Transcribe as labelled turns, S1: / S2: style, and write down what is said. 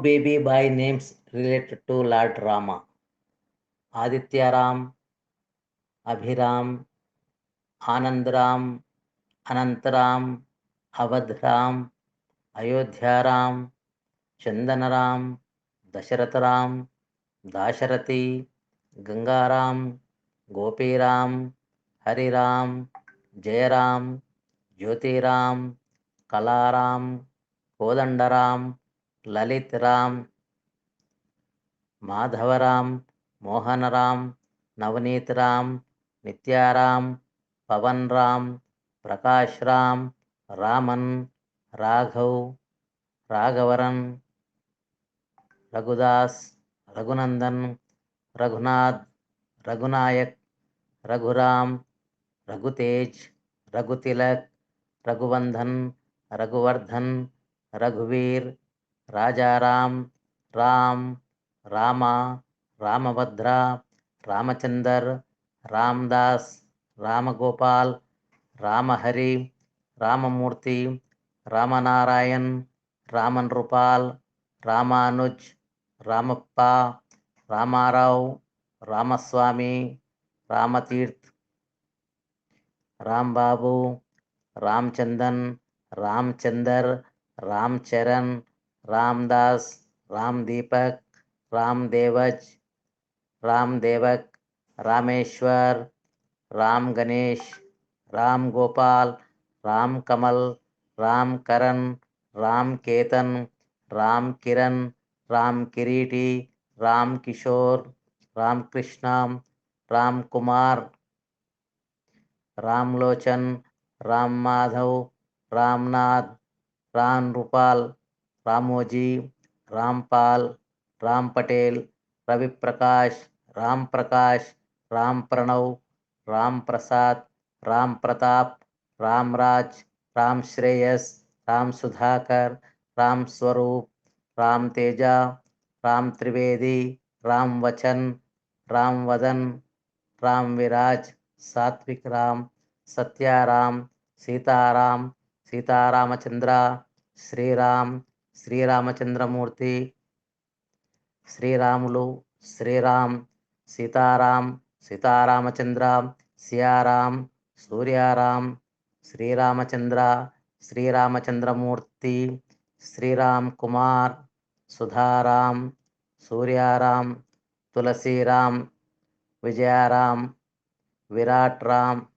S1: baby boy names related to Lord Rama: Adityaram, Abhiram, Anandram, Anantaram, Avadhram, Ayodhyaram, Chandanaram, Dasharatharam, Dasharati, Gangaram, Gopiram, Hariram, Jayaram, Jyotiram, Kalaram, Kodandaram, Lalitram, Madhavaram, Mohanram, Navneetram, Nityaram, Pavanram, Prakashram, Raman, Raghav, Ragavaran, Raghudas, Raghunandan, Raghunath, Raghunayak, Raghuram, Raghutej, Raghutilak, Raghuvandhan, Raghuvardhan, Raghuveer, Rajaram, Ram, Rama, Ramabhadra, Ramachandar, Ramdas, Ramagopal, Ramahari, Ramamurthy, Ramanarayan, Raman Rupal, Ramanuj, Ramappa, Ramarao, Ramaswamy, Ramatirth, Rambabu, Ramchandan, Ramchandar, Ramcharan, Ramdas, Ramdeepak, Ramdevaj, Ramdevak, Rameshwar, Ram Ganesh, Ram Gopal, Ram Kamal, Ram Karan, Ram Ketan, Ram Kiran, Ram Kiriti, Ram Kishore, Ram Krishna, Ram Kumar, Ram Lochan, Ram Madhav, Ramnath, Ram Rupal, Ramoji, Rampal, Ram Patel, Ravi Prakash, Ram Prakash, Ram Pranav, Ram Prasad, Ram Pratap, Ram Raj, Ram Shreyas, Ram Sudhakar, Ram Swarup, Ram Teja, Ram Trivedi, Ram Vachan, Ram Vadan, Ram Viraj, Satvik Ram, Satyaram, Sitaram, Sitaramachandra, Sriram, Sriramachandramurti, Sriramulu, Sriram, Sitaram, Sitaramachandra, Siaram, Suryaram, Sriramachandra, Sriramachandramurti, Sriram Kumar, Sudharam, Suryaram, Tulasiram, Vijayaram, Virat Ram,